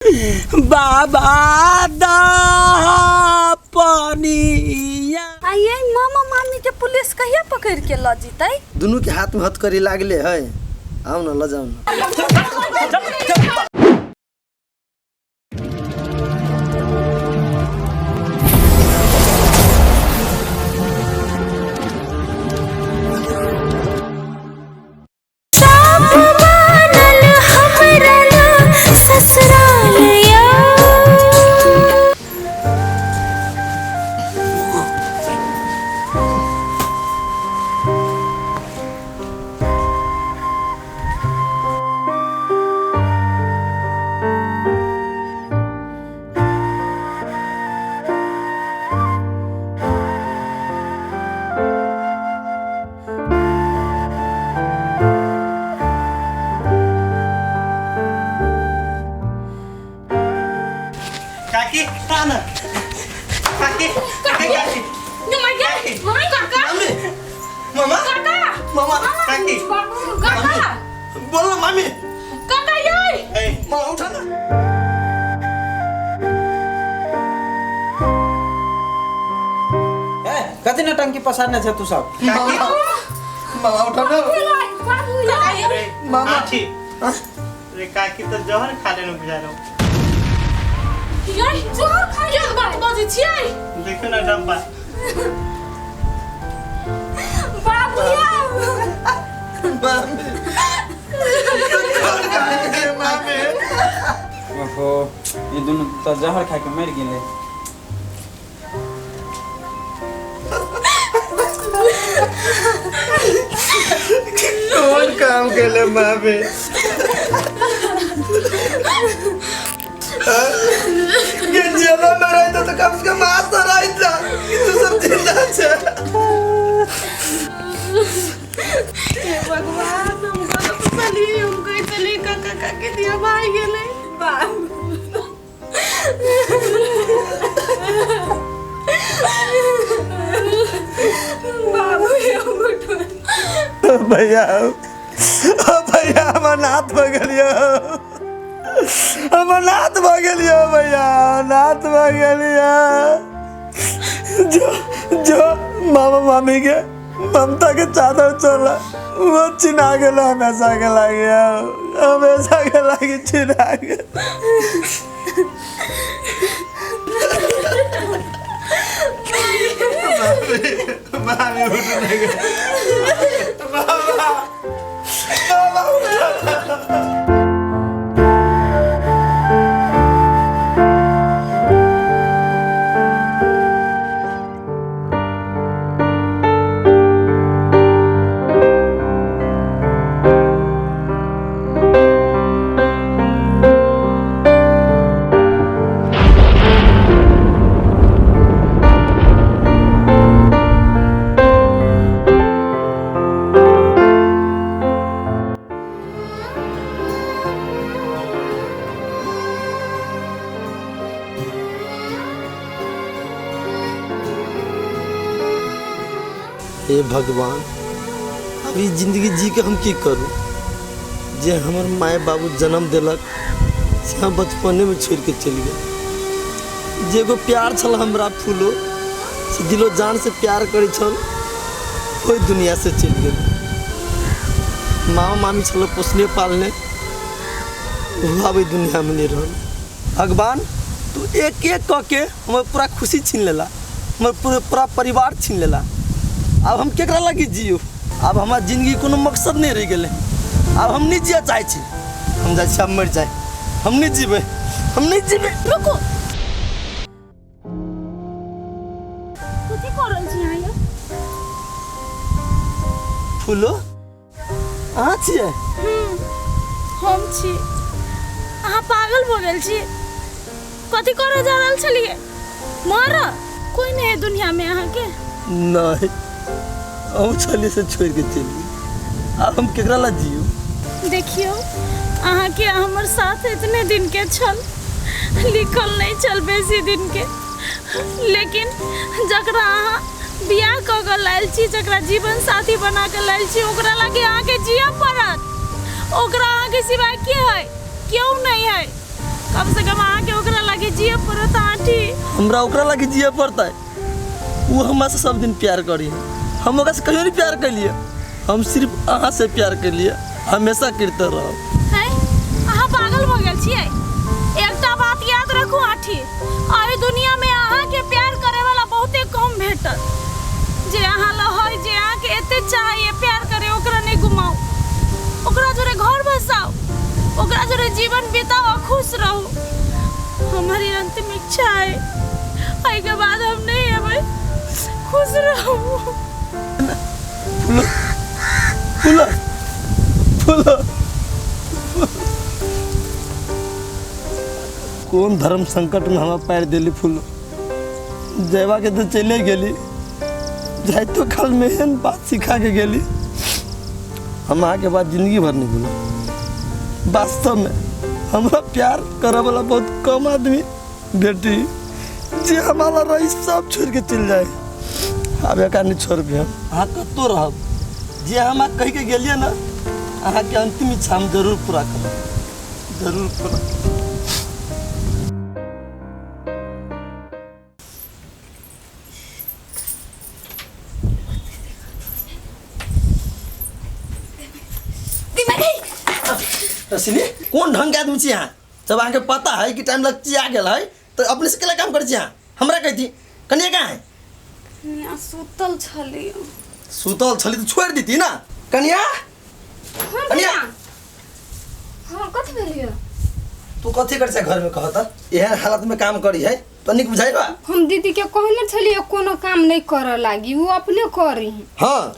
बाबा दा पानिया। आइए मामा मामी के पुलिस कहिया पकड़ के ल जीतै? दोनों के हाथ में हथकड़ी लागले है। आओ ना, ल जाओ ना। Kaki, mana? Kaki, kaki. Mama, kakak. Mama, Kakak. mama, kaki. Kakak. बोलो मम्मी। Kakak yoi. मामा उठा ना। कति नटंकी पसारने छ तू सब? काकी, मामा उठा ना। मामा ठीक। रे काकी तो जहर खा लेने बेचारो। यही जोर खाइए बात बजे छियै। देखो ना डब्बा। बाबूया। मामी। ओहो, ये दोनों तो जहर खा के मर गेले। कौन काम केले मामी? जेला में रहता तो कम से कम मार तो रहता कि तू सब जिंदा छे। हे भगवान हमको तो चली काका काके दिया भाई गेले। बाबू ये उठो। भैया भैया हमार नाथ भगलियो हमार नाथ भगलियो भैया नाथ भगलियो जो मामा मामी के ममता के चादर चला वो चिना गेलो हमेशा के लागे चिना गेल मामी उठ नहीं गए मामा हे भगवान, अभी जिंदगी जी के हम की करूं? जे हमर माए बाबू जन्म दिलक से हम बचपने में छोड़ के चल गए। जे एगो प्यार छल हमरा फूलो से दिलो जान से प्यार करे छल कोई दुनिया से चल गए। माँ मामी छल पोसने पालने वो अभी दुनिया में नहीं रहल। भगवान तू एक एक कह के हमारे पूरा खुशी छीन लेला, हमारे पूरा परिवार छीन लेला। अब हम केकरा लगी जियो? अब हमार जिंदगी कोनो मकसद नहीं रह गए। अब हम नहीं जिया चाहे छी, हम जाए छी, हम मर जाए, हम नहीं जीवे, हम नहीं जीवे। रुको कथि करल छी आयो? फूलो अहाँ छियै? हम छी। अहाँ पागल भ गेल छी। कथि करे जा रहल छलिए? मर कोई नहीं है दुनिया में अहाँ के। नहीं, हम छली से छोड़ के चली। अब हम केकरा ला जियो? देखियो अहाँ के हमर साथ इतने दिन के छल, लिखल नहीं चल बेसी दिन के, लेकिन जकरा अहाँ बियाह क के लायल छी, जकरा जीवन साथी बना के लायल छी, ओकरा लागे अहाँ के जिया पड़त। ओकरा अहाँ के सिवा के है? क्यों नहीं है? कम से कम आके ओकरा लगे जिए पड़त आंटी। हमरा ओकरा लगे जिए पड़ता है। वो हमरा से सब दिन प्यार करी है, हम ओकरा से कहियो नहीं प्यार कर लिए। हम सिर्फ अहाँ से प्यार कर लिए, हमेशा करते रहो। हैं अहाँ पागल हो गेल छियै। एकटा बात याद रखू आंटी, अहि दुनिया में अहाँ के प्यार करे वाला बहुते कम भेटत। जे अहाँ लहै, जे अहाँ के एते चाहिए प्यार करे, ओकरा नहीं गुमाओ, ओकरा जोरे घर बसाओ, ओकरा जोरे जीवन बिताओ और खुश रहो। हमारी अंतिम इच्छा है, आई के बाद हम नहीं है खुश रहो। फूलो फूलो कौन धर्म संकट में हमारा पैर दिली। फूलो जयवा के तो चले गेली, जाए तो कल मेहन बात सिखा के गेली। हम आके बाद जिंदगी भर नहीं भूलो। वास्तव में हमारा प्यार करे वाला बहुत कम आदमी बेटी जे हमारा रही सब छोड़ के चल जाए। अब एक नहीं छोड़ भी हम अहाँ कतो रहब। जे हम कह के गेलिए ना, अहाँ के अंतिम इच्छा हम जरूर पूरा करब, जरूर पूरा। रसिनी कौन ढंग के आदमी छी यहाँ? जब अहाँ के पता है कि टाइम लग आ गया है तो अपने से केला काम कर छी यहाँ? हमरा कहती कन्या कहाँ है? कन्या सुतल छली। सुतल छली तो छोड़ देती ना। कन्या कन्या हाँ कथी भेलिए? तू कथी कर से घर में कहता यह हालत में काम करी है तो निक बुझाई बा। हम दीदी के कहले छलिए कोनो काम नहीं कर लागी, वो अपने करी। हाँ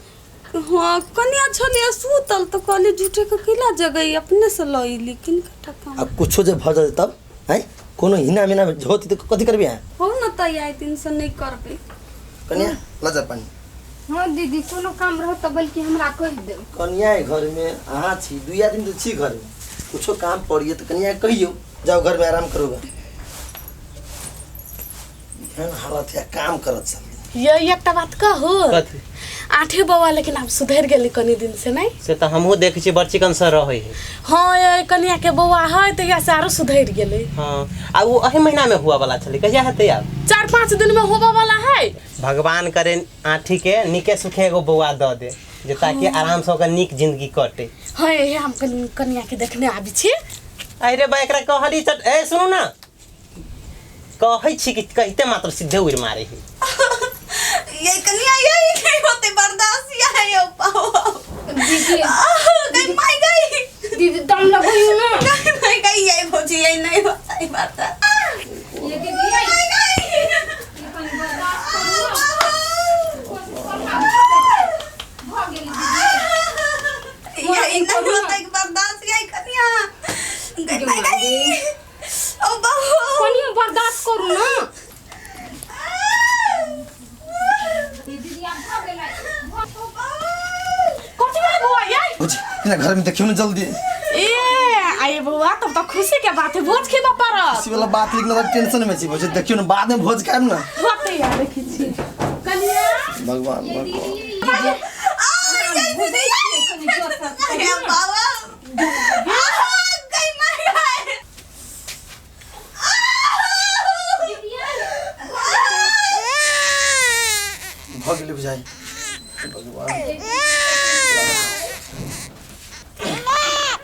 हाँ कन्या छलिए सुतल तो कहली झूठे के किला जगह अपने से लई, लेकिन कट्ठा काम अब कुछो जे भ जाए तब है कोनो हिना मिना होती तो कथी करबी यहाँ? हो न त आई दिन से नहीं करबे। कन्या लजा पानी। हाँ दीदी कोनो काम रहो तो बल्कि हमरा कह दे। कन्या घर में अहाँ छी, दुई आदमी तो छी घर में, कुछो काम पड़िए तो कन्या कहियो जाओ घर में आराम करोगा। हालत है काम करत सब। ये एकटा बात कहू, आठे बौआ लेकिन अब सुधर गेली कनी दिन से नहीं से तो हमहू देखे छी बड़ चिकन से रहे है। हाँ ये कन्या के बौआ है तो से आरो सुधर गेले। हाँ आ वो अही महीना में हुआ वाला छले, कहिया हेतै? अब 4-5 दिन में होबा वाला है। भगवान करे आठी के निके सुखे एगो बौआ द दे जे ताकि आराम से ओकर नीक जिंदगी कटे। हाँ ये हम कन्या के देखने आबी छी। अरे बा एकरा कहली चट ए सुनु ना, कहै छी कि कहते मात्र सीधे उड़ मारे है। ये कन्या यही नहीं होते बर्दाश्त है ये पाओ। दीदी गई माई गई दीदी दम लगई ना। गई माई गई ये भोजी ये नहीं होता है बात। ये दीदी माई गई ये कनी बर्दाश्त करू। ये नहीं होता है बर्दाश्त ये कन्या गई माई गई। ओ बाबू कनी बर्दाश्त करू ना। घर में देखियो ना जल्दी। ए आए बुआ तब तो खुशी के बात है, भोज खेबा पर इसी वाला बात लिखना तो टेंशन में छी। भोज देखियो ना बाद में भोज खाएम ना। होते यार देखी छी कन्या भगवान अरे बाबा गई मार भगले बुझाई भगवान।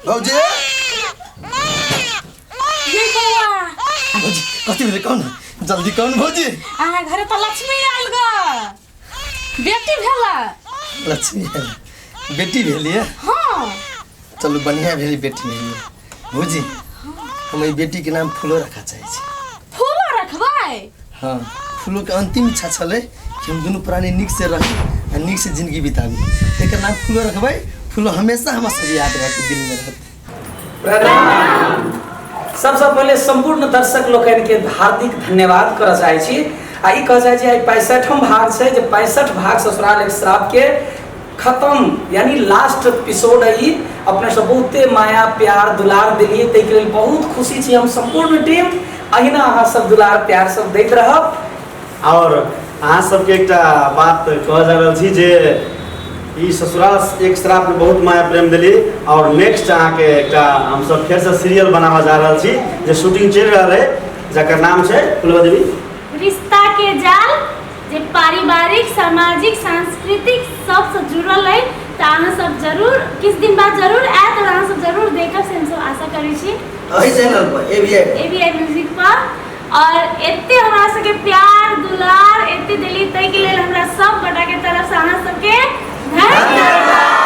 भौजी ये बुआ भौजी कथी भेले कौन जल्दी कौन भौजी? आ घरे तो लक्ष्मी आइल ग बेटी भेला। लक्ष्मी है बेटी भेली है? हां चलो बढ़िया भेली बेटी भेली। भौजी हम ई बेटी के नाम फूलो रखा चाहे छी। फूल रखबै? हाँ फूलो के अंतिम इच्छा छले कि हम दोनों प्राणी निक से रही और निक से जिंदगी बिताबी। एकर नाम फूलो रखबै। फूलो हमेशा हमरा सब याद रहते, दिल में रहते। सबसे पहले संपूर्ण दर्शक लोकन के हार्दिक धन्यवाद कर चाहे छी। आ ई कह चाहे छी आई 65वां भाग छै जे 65 भाग ससुराल एक श्राप के खत्म यानी लास्ट एपिसोड है। ई अपने सब बहुते माया प्यार दुलार दिलिए तै के लेल बहुत खुशी छी। हम संपूर्ण टीम अहिना अहाँ सब दुलार प्यार सब दैत रहब। और अहाँ सबके एकटा बात कह जा रहल छी जे ई ससुराल एक श्राप में बहुत माया प्रेम दिली और नेक्स्ट अहाँके एकटा हम सब फिर से सीरियल बनावा जा रहल छी जे शूटिंग चल रहल है जकर नाम छै फुलवा देवी रिश्ता के जाल जे पारिवारिक सामाजिक सांस्कृतिक सबसे जुड़ल है तो अहाँ सब जरूर किस दिन बाद जरूर आयत और अहाँ सब जरूर देखब से हम सब आशा करै छी एही चैनल पर ABI म्यूजिक पर। और एते हमरा सबके प्यार दुलार एते दिली तै के लेल हमरा सब गोटा के तरफ से अहाँ सबके धन्यवाद।